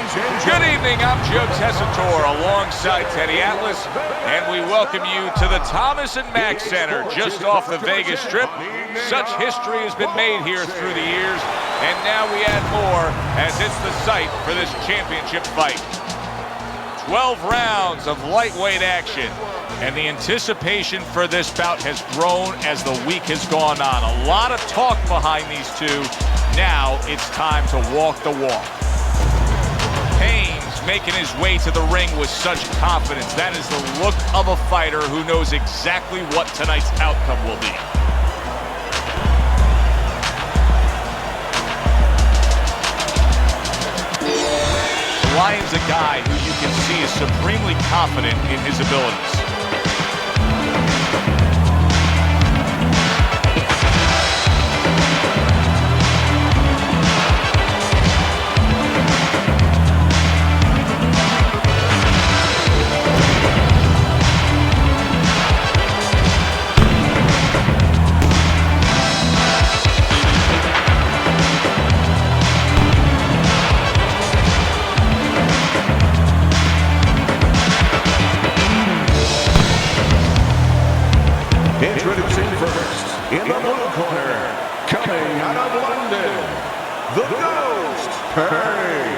Good evening, I'm Joe Tessitore alongside Teddy Atlas, and we welcome you to the Thomas & Mack Center just off the Vegas Strip. Such history has been made here through the years, and now we add more as it's the site for this championship fight. 12 rounds of lightweight action, and the anticipation for this bout has grown as the week has gone on. A lot of talk behind these two. Now it's time to walk the walk. Payne's making his way to the ring with such confidence. That is the look of a fighter who knows exactly what tonight's outcome will be. Lion's a guy who you can see is supremely confident in his abilities. Introducing first, in the blue corner, coming out of London, the Ghost, Payne.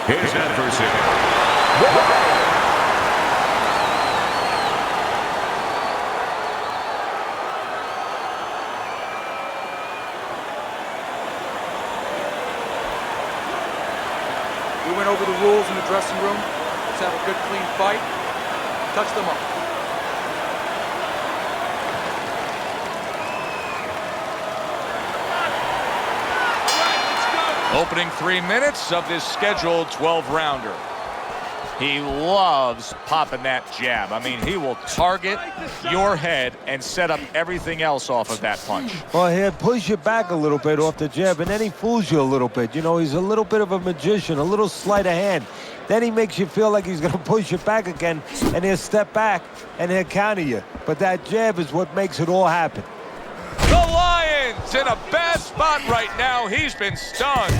His adversary, We went over the rules in the dressing room. Let's have a good, clean fight. Touch them up. Opening 3 minutes of this scheduled 12-rounder. He loves popping that jab. I mean, he will target your head and set up everything else off of that punch. Well, he'll push you back a little bit off the jab, and then he fools you a little bit. You know, he's a little bit of a magician, a little sleight of hand. Then he makes you feel like he's going to push you back again, and he'll step back, and he'll counter you. But that jab is what makes it all happen. The Lion's in a bad spot right now. He's been stunned.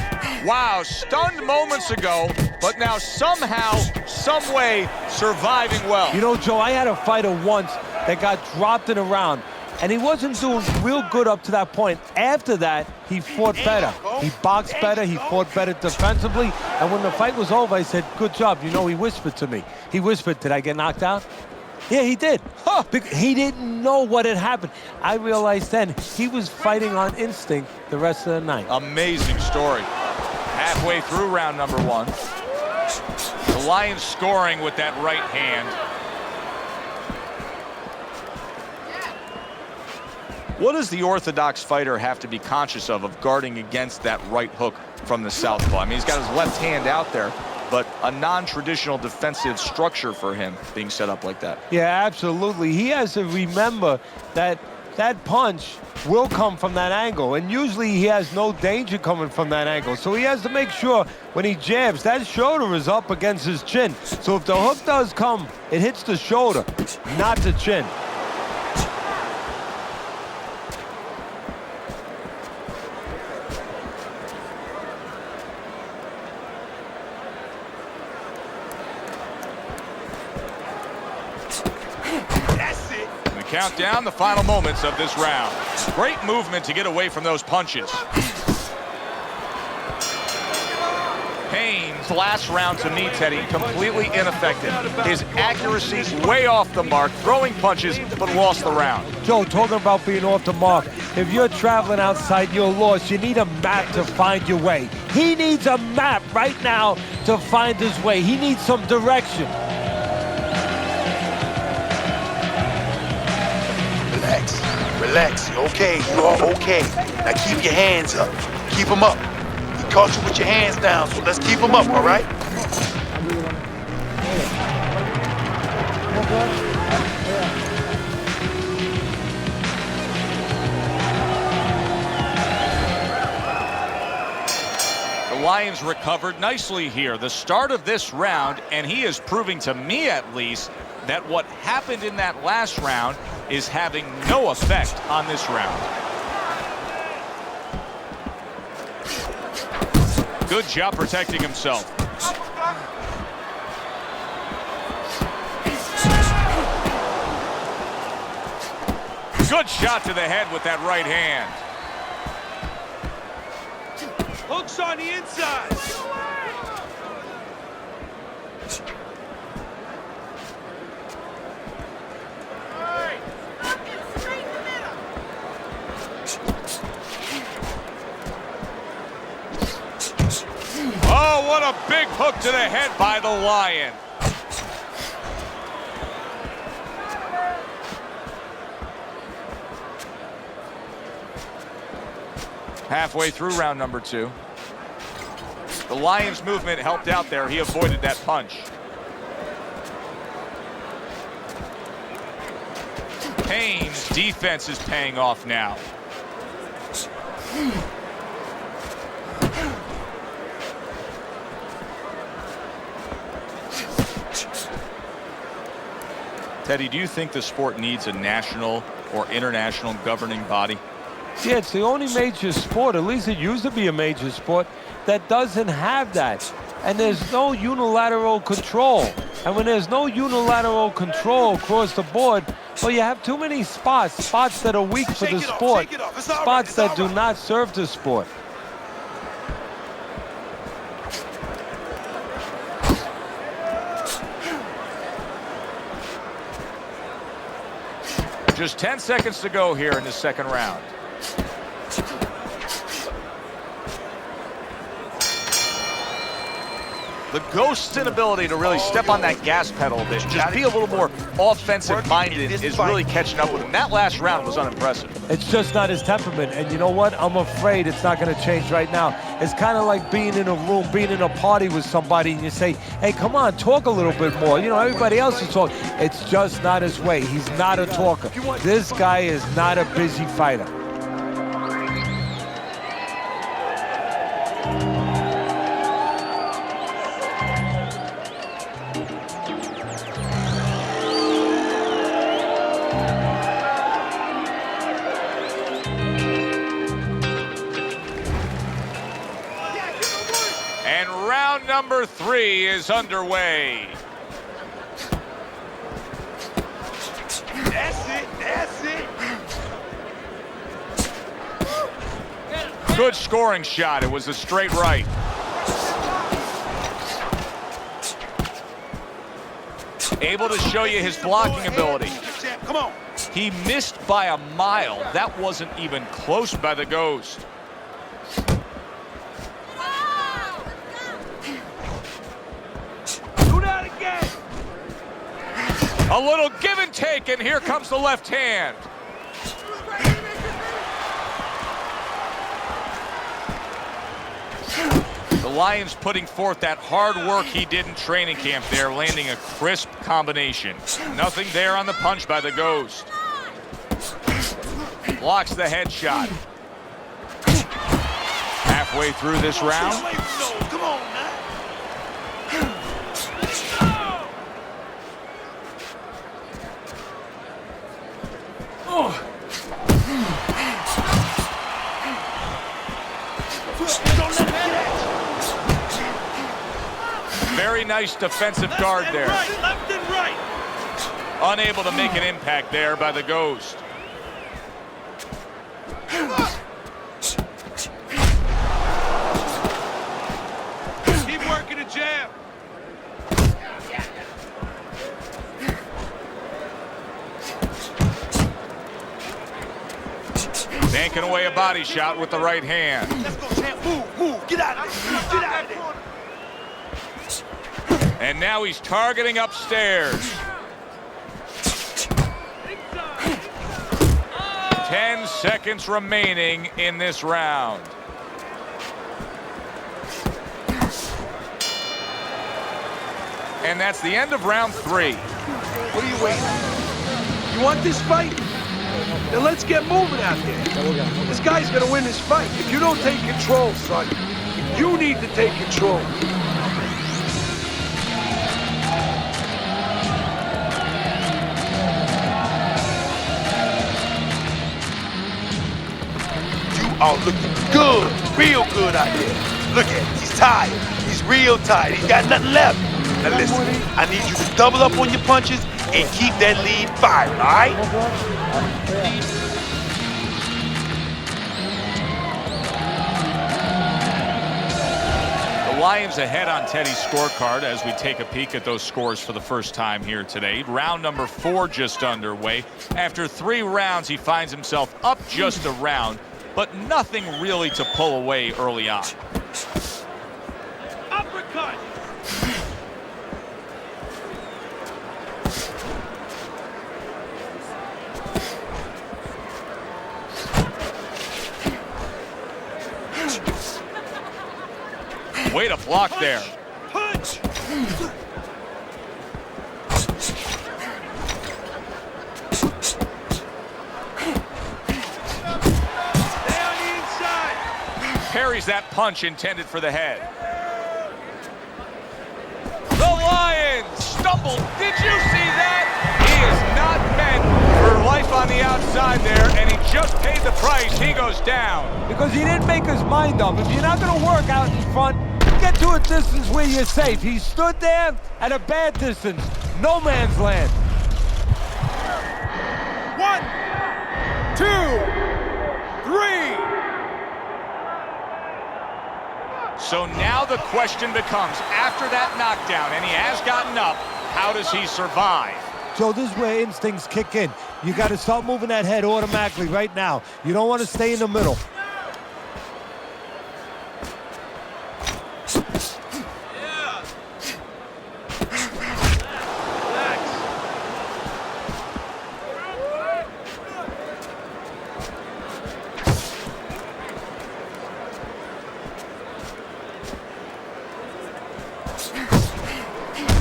Wow, stunned moments ago, but now somehow, some way, surviving well. You know, Joe, I had a fighter once that got dropped in a round, and he wasn't doing real good up to that point. After that, he fought better. He boxed better, he fought better defensively, and when the fight was over, I said, good job. You know, he whispered to me. He whispered, did I get knocked out? Yeah, he did. Huh. He didn't know what had happened. I realized then he was fighting on instinct the rest of the night. Amazing story. Halfway through round number 1. The Lions scoring with that right hand. What does the orthodox fighter have to be conscious of guarding against that right hook from the southpaw? I mean, he's got his left hand out there, but a non-traditional defensive structure for him being set up like that. Yeah, absolutely. He has to remember that that punch will come from that angle, and usually he has no danger coming from that angle. So he has to make sure when he jabs, that shoulder is up against his chin. So if the hook does come, it hits the shoulder, not the chin. Count down the final moments of this round. Great movement to get away from those punches. Payne's last round to me, Teddy, completely ineffective. His accuracy way off the mark, throwing punches, but lost the round. Joe, talking about being off the mark, if you're traveling outside, you're lost. You need a map to find your way. He needs a map right now to find his way. He needs some direction. Relax, you're okay, you are okay. Now keep your hands up, keep them up. He caught you with your hands down, so let's keep them up, all right? The Lions recovered nicely here. The start of this round, and he is proving to me at least that what happened in that last round is having no effect on this round. Good job protecting himself. Good shot to the head with that right hand. Hooks on the inside. Oh, what a big hook to the head by the Lion. Halfway through round number 2. The Lion's movement helped out there. He avoided that punch. Payne's defense is paying off now. Teddy, do you think the sport needs a national or international governing body? Yeah, it's the only major sport, at least it used to be a major sport, that doesn't have that. And there's no unilateral control. And when there's no unilateral control across the board, well, you have too many spots that are weak for the sport, spots that do not serve the sport. Just 10 seconds to go here in the second round. The Ghost's inability to really step on that gas pedal a bit, just be a little more offensive-minded, is really catching up with him. That last round was unimpressive. It's just not his temperament, and you know what? I'm afraid it's not going to change right now. It's kind of like being in a room, being in a party with somebody, and you say, hey, come on, talk a little bit more. You know, everybody else is talking. It's just not his way. He's not a talker. This guy is not a busy fighter. Number 3 is underway. That's it, that's it. Good scoring shot. It was a straight right. Able to show you his blocking ability. Come on. He missed by a mile. That wasn't even close by the Ghost. A little give and take, and here comes the left hand. The Lion's putting forth that hard work he did in training camp there, landing a crisp combination. Nothing there on the punch by the Ghost. Blocks the headshot. Halfway through this round. Come on, man. Very nice defensive guard there. Left and right. Unable to make an impact there by the Ghost. Keep working the jab. Banking away a body shot with the right hand. Let's go, champ. Move. Get out of there. Get out of there. And now he's targeting upstairs. 10 seconds remaining in this round. And that's the end of round 3. What are you waiting? You want this fight? Then let's get moving out there. This guy's gonna win this fight. If you don't take control, son, you need to take control. You are looking good, real good out there. Look at it. tired. He's real tired. He's got nothing left. Now listen, I need you to double up on your punches and keep that lead firing, all right? The Lions ahead on Teddy's scorecard as we take a peek at those scores for the first time here today. Round number 4 just underway. After 3 rounds, he finds himself up just a round, but nothing really to pull away early on. Uppercut! Way to block there. Punch! Stay on the inside! Parries that punch intended for the head. The Lions stumbled. Did you see that? He is not meant for life on the outside there, and he just paid the price. He goes down. Because he didn't make his mind up. If you're not going to work out in front, get to a distance where you're safe. He stood there at a bad distance. No man's land. 1, 2, 3. So now the question becomes, after that knockdown, and he has gotten up, how does he survive? So this is where instincts kick in. You got to start moving that head automatically right now. You don't want to stay in the middle.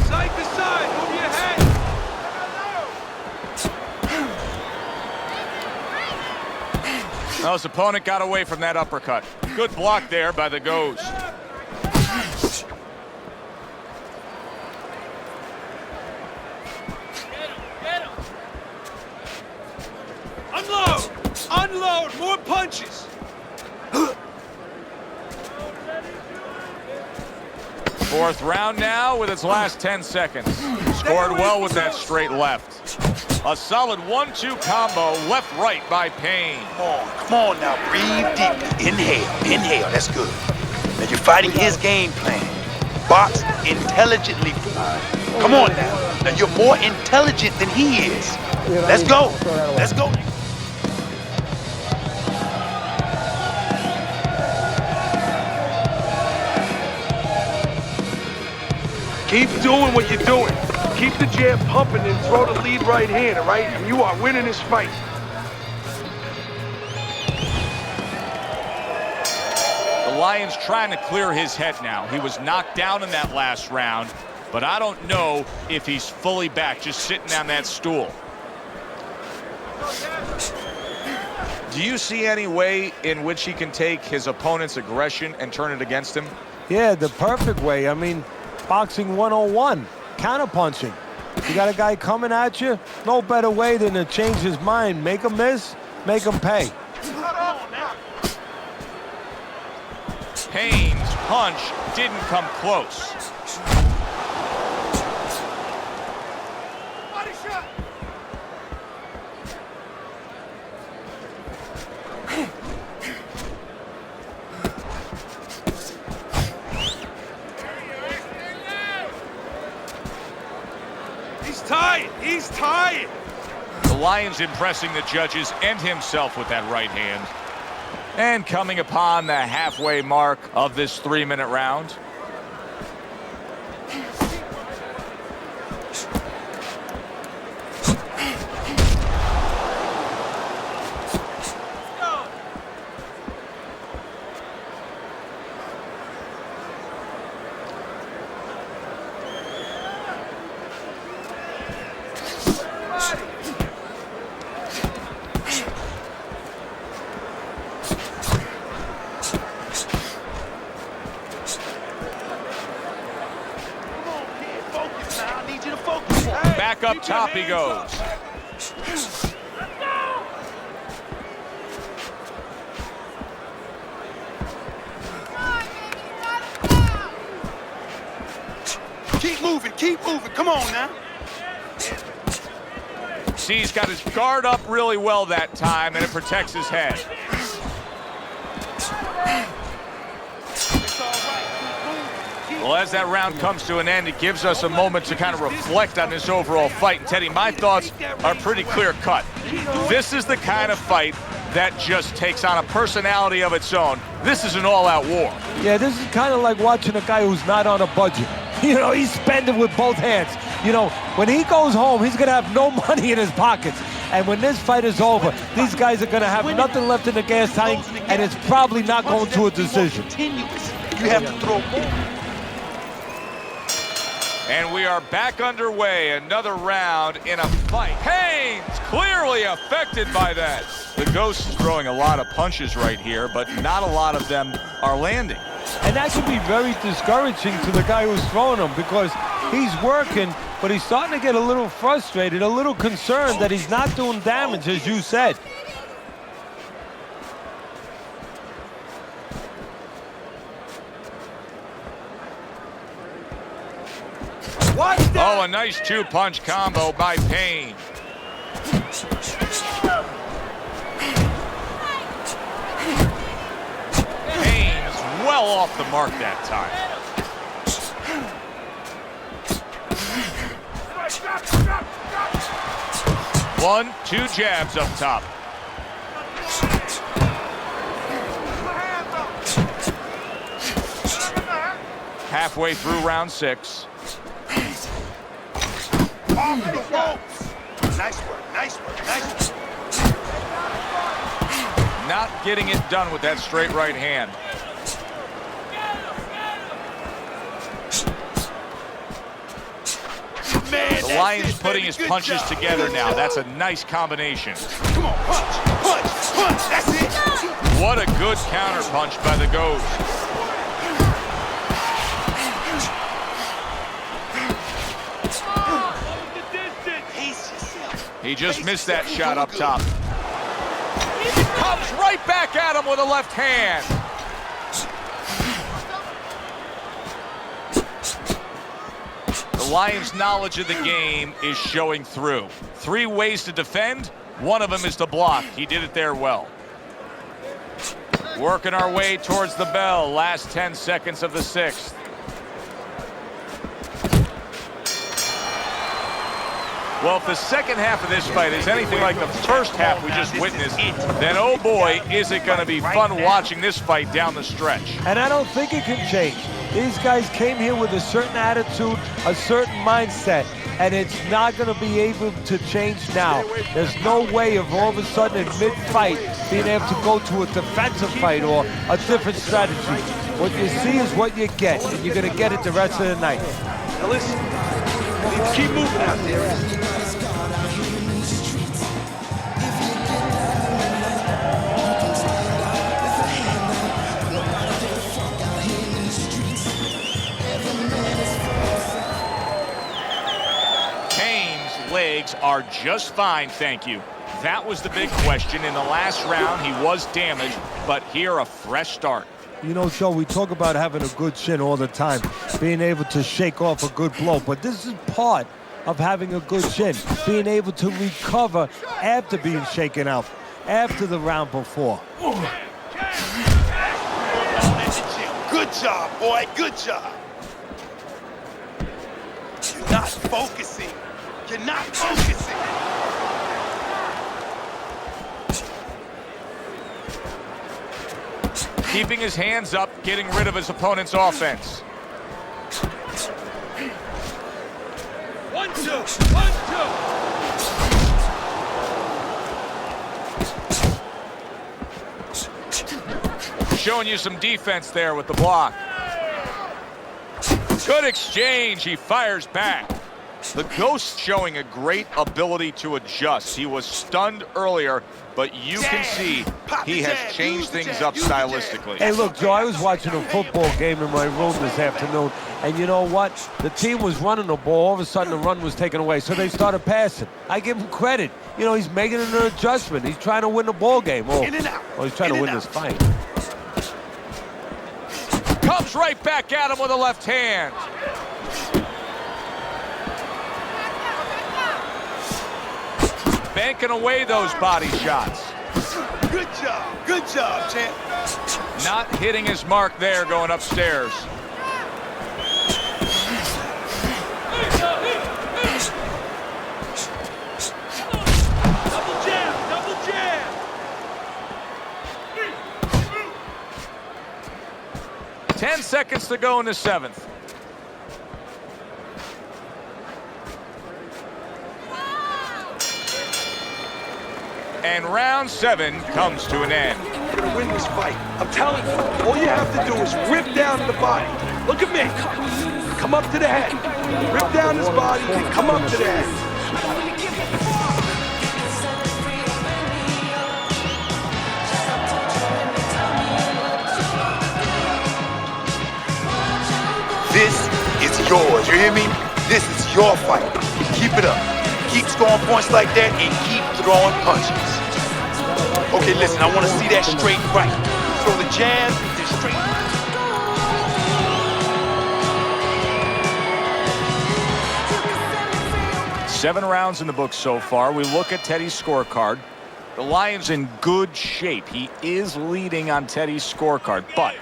Side to side, move your head. Well, his opponent got away from that uppercut. Good block there by the Ghost. Unload! Unload! More punches! Fourth round now with its last 10 seconds. Scored well with that straight left. A solid 1-2 combo, left-right by Payne. Come on now, breathe deeply. Inhale, inhale, that's good. Now you're fighting his game plan. Box intelligently. Come on now. Now you're more intelligent than he is. Let's go. Let's go. Keep doing what you're doing. Keep the jab pumping and throw the lead right hand, all right? And you are winning this fight. The Lions trying to clear his head now. He was knocked down in that last round, but I don't know if he's fully back, just sitting on that stool. Do you see any way in which he can take his opponent's aggression and turn it against him? Yeah, the perfect way. I mean, boxing 101, counterpunching. You got a guy coming at you, no better way than to change his mind. Make him miss, make him pay. Payne's punch didn't come close. He's tired. The Lions impressing the judges and himself with that right hand. And coming upon the halfway mark of this 3-minute round. Back up top he goes. moving, keep moving. Come on now. See, he's got his guard up really well that time, and it protects his head. Well, as that round comes to an end, it gives us a moment to kind of reflect on this overall fight. And Teddy, my thoughts are pretty clear-cut. This is the kind of fight that just takes on a personality of its own. This is an all-out war. Yeah, this is kind of like watching a guy who's not on a budget. You know, he's spending with both hands. You know, when he goes home, he's going to have no money in his pockets. And when this fight is over, these guys are going to have nothing left in the gas tank, and it's probably not going to a decision. You have to throw more. And we are back underway. Another round in a fight. Haynes clearly affected by that. The Ghost is throwing a lot of punches right here, but not a lot of them are landing. And that can be very discouraging to the guy who's throwing them, because he's working, but he's starting to get a little frustrated, a little concerned that he's not doing damage, as you said. Oh, a nice two-punch combo by Payne. Payne's well off the mark that time. One, two jabs up top. Halfway through round 6. Nice work, nice work, nice work. Not getting it done with that straight right hand. Man, The Lion's putting his punches together now. That's a nice combination. Come on, punch, punch, punch. That's it. What a good counter punch by the Ghost. He just missed that shot up top. Comes right back at him with a left hand. The Lions' knowledge of the game is showing through. 3 ways to defend. One of them is to block. He did it there well. Working our way towards the bell. Last 10 seconds of the 6th. Well, if the second half of this fight is anything like the first half we just witnessed, then oh boy, is it going to be fun watching this fight down the stretch. And I don't think it can change. These guys came here with a certain attitude, a certain mindset, and it's not going to be able to change now. There's no way of all of a sudden in mid-fight being able to go to a defensive fight or a different strategy. What you see is what you get, and you're going to get it the rest of the night. Now listen, keep moving out there. Legs are just fine, thank you. That was the big question. In the last round, he was damaged, but here a fresh start. You know, Joe, we talk about having a good chin all the time, being able to shake off a good blow, but this is part of having a good chin, being able to recover after being shaken out, after the round before. Good job, boy, good job. You're not focusing. You're not focusing. Keeping his hands up, getting rid of his opponent's offense. 1, 2, 1, 2. Showing you some defense there with the block. Good exchange. He fires back. The Ghost showing a great ability to adjust. He was stunned earlier, but you can see he has changed things up stylistically. Hey, look, Joe, I was watching a football game in my room this afternoon, and you know what? The team was running the ball. All of a sudden, the run was taken away, so they started passing. I give him credit. You know, he's making an adjustment. He's trying to win the ball game. Or he's trying to win this fight. Comes right back at him with a left hand. banking away those body shots. Good job, champ. Not hitting his mark there going upstairs. Double jab. 10 seconds to go in the 7th. And round 7 comes to an end. You're gonna win this fight. I'm telling you, all you have to do is rip down the body. Look at me. Come up to the head. Rip down his body and come up to the head. This is yours, you hear me? This is your fight. Keep it up. Keep scoring points like that and keep throwing punches. Okay, listen, I want to see that straight right. Throw the jab, then straight. 7 rounds in the book so far. We look at Teddy's scorecard. The Lion's in good shape. He is leading on Teddy's scorecard, but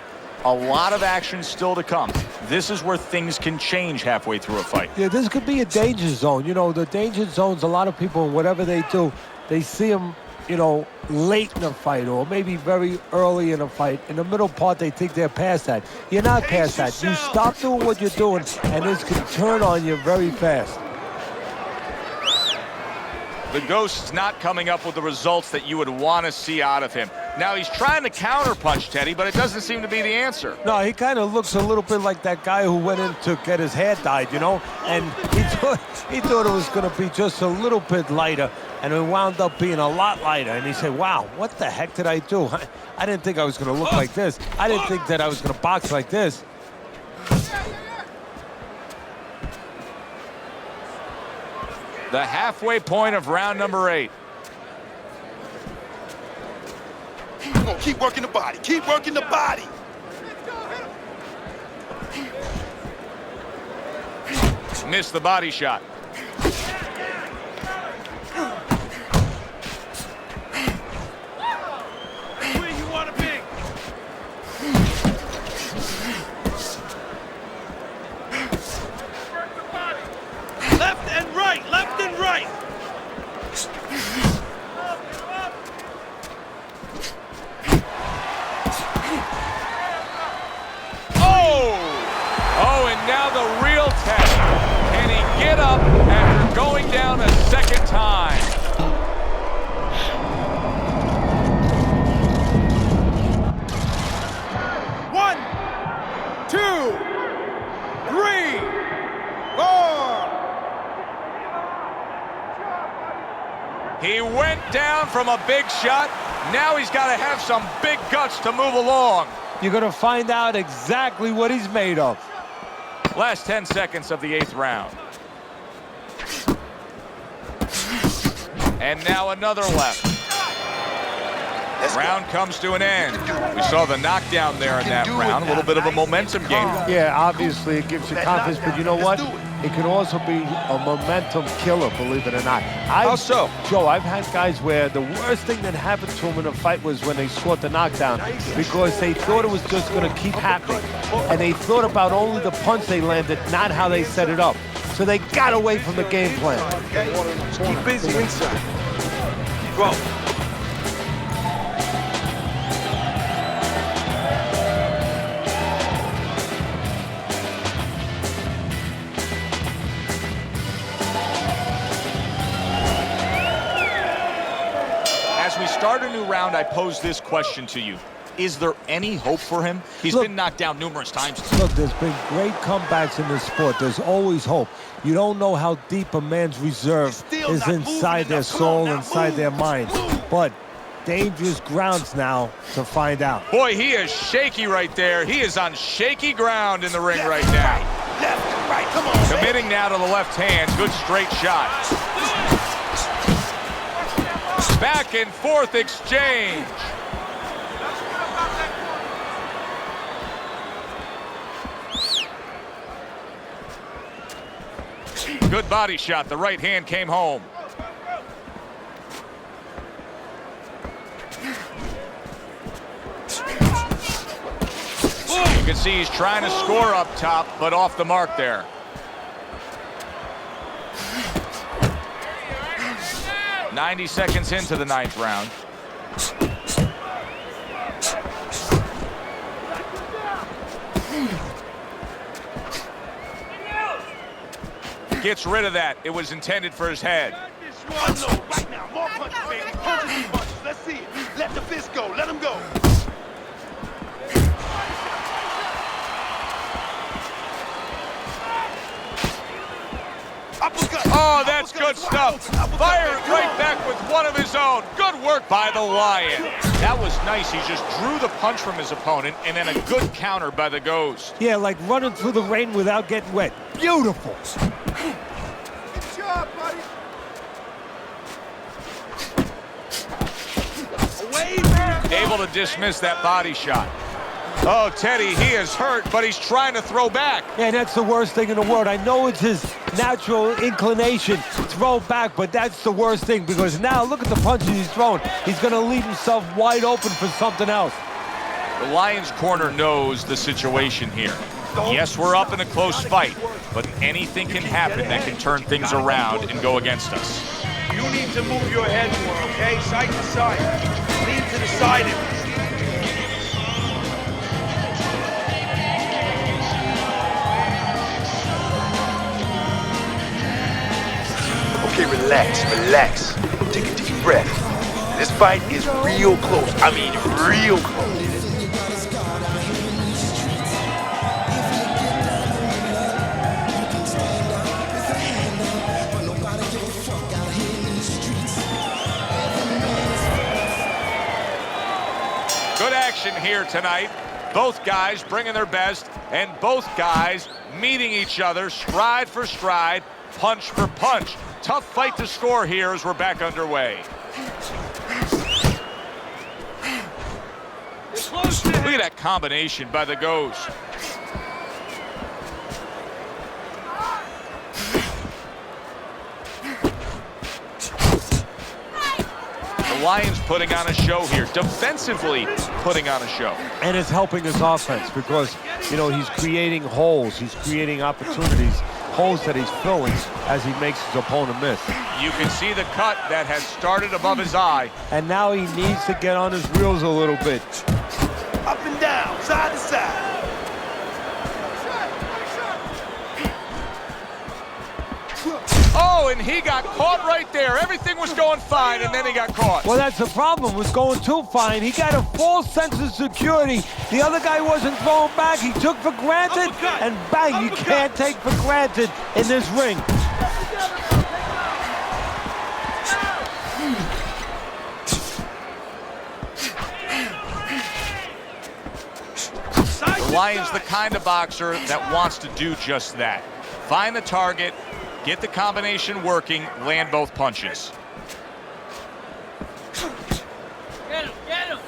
a lot of action still to come. This is where things can change halfway through a fight. Yeah, this could be a danger zone. You know, the danger zones, a lot of people, whatever they do, they see them, you know, late in a fight or maybe very early in a fight. In the middle part, they think they're past that. You're not past that. You stop doing what you're doing, and this can turn on you very fast. The Ghost's not coming up with the results that you would want to see out of him. Now, he's trying to counterpunch Teddy, but it doesn't seem to be the answer. No, he kind of looks a little bit like that guy who went in to get his hair dyed, you know? And he thought it was going to be just a little bit lighter, and it wound up being a lot lighter. And he said, wow, what the heck did I do? I didn't think I was going to look like this. I didn't think that I was going to box like this. The halfway point of round number 8. Come on, keep working the body. Keep working the body. Missed the body shot. Where you want to be? Left and right. Oh, and now the real test. Can he get up after going down a second time? One, two, three, four. He went down from a big shot. Now he's got to have some big guts to move along. You're going to find out exactly what he's made of. Last 10 seconds of the 8th round. And now another left. Round comes to an end. We saw the knockdown there in that round. A little bit of a momentum game. Yeah, obviously it gives you confidence, but you know what? It can also be a momentum killer, believe it or not. How so? Joe, I've had guys where the worst thing that happened to them in a fight was when they scored the knockdown because they thought it was just going to keep happening. And they thought about only the punch they landed, not how they set it up. So they got away from the game plan. Keep busy inside. Go. As we start a new round, I pose this question to you. Is there any hope for him? He's been knocked down numerous times. Look, there's been great comebacks in this sport. There's always hope. You don't know how deep a man's reserve is inside their soul, inside their mind. But dangerous grounds now to find out. Boy, he is shaky right there. He is on shaky ground in the ring right now. Left and right, come on. Committing now to the left hand. Good straight shot. Back and forth exchange. Good body shot. The right hand came home. can see he's trying to score up top, but off the mark there. "90 seconds into the 9th round. Gets rid of that. It was intended for his head. Right now, more punches, baby. Punches and punches. Let's see it. Let the fist go. Let him go. Oh, that's good stuff. Firing right back with one of his own. Good work by the Lion. That was nice. He just drew the punch from his opponent, and then a good counter by the Ghost. Yeah, like running through the rain without getting wet. Beautiful. Good job, buddy. Away, man. Able to dismiss that body shot. Oh, Teddy, he is hurt, but he's trying to throw back. Yeah, that's the worst thing in the world. I know it's his natural inclination to throw back, but that's the worst thing because now look at the punches he's throwing. He's going to leave himself wide open for something else. The Lions corner knows the situation here. Yes, we're up in a close fight, but anything can happen that can turn things around and go against us. You need to move your head more, okay? Side to side. Lean to the side. Okay, relax, relax. Take a deep breath. This fight is real close. I mean, real close. Good action here tonight. Both guys bringing their best, and both guys meeting each other stride for stride, punch for punch. Tough fight to score here as we're back underway. Look at that combination by the Ghost. The Lions putting on a show here, defensively putting on a show. And it's helping his offense because, you know, he's creating holes. He's creating opportunities, holes that he's filling as he makes his opponent miss. You can see the cut that has started above his eye. And now he needs to get on his wheels a little bit. Up and down, side to side. Oh, and he got caught right there. Everything was going fine, and then he got caught. Well, that's the problem. It was going too fine. He got a false sense of security. The other guy wasn't throwing back. He took for granted, and bang, you can't take for granted in this ring. The Lion's the kind of boxer that wants to do just that. Find the target, get the combination working, land both punches. Get him, get him!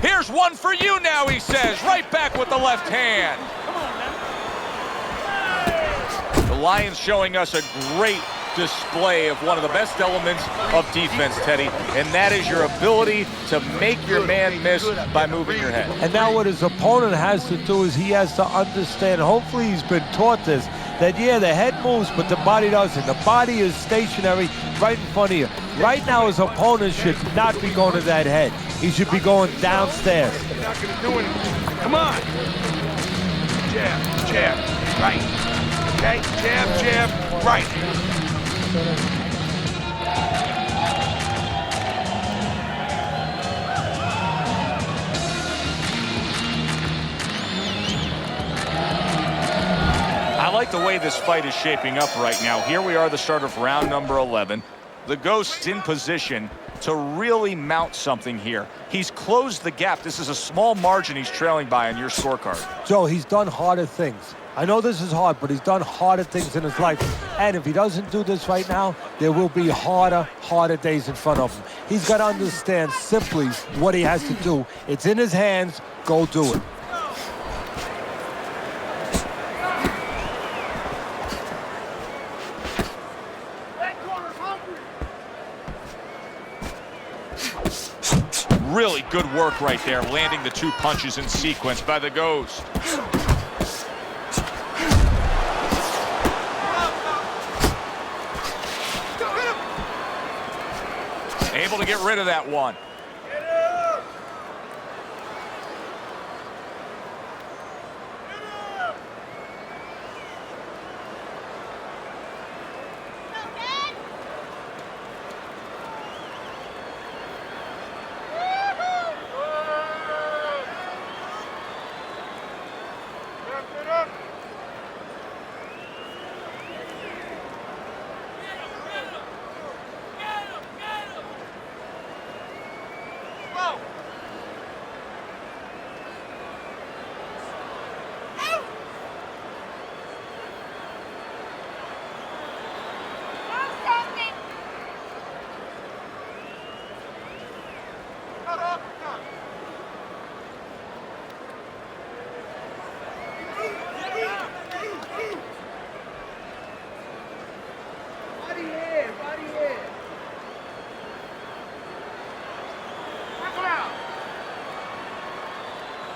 Here's one for you now, he says, right back with the left hand. The Lions showing us a great display of one of the best elements of defense, Teddy, and that is your ability to make your man miss by moving your head. And now what his opponent has to do is he has to understand, hopefully he's been taught this, that yeah, the head moves, but the body doesn't. The body is stationary right in front of you. Right now his opponent should not be going to that head. He should be going downstairs. You're not gonna do anything. Come on. Jab, jab, right. Okay, jab, jab, right. I like the way this fight is shaping up right now. Here we are, the start of round number 11. The Ghost's in position to really mount something here. He's closed the gap. This is a small margin he's trailing by on your scorecard. Joe, he's done harder things. I know this is hard, but he's done harder things in his life. And if he doesn't do this right now, there will be harder days in front of him. He's got to understand simply what he has to do. It's in his hands. Go do it. Really good work right there, landing the 2 punches in sequence by the Ghost. Able to get rid of that one.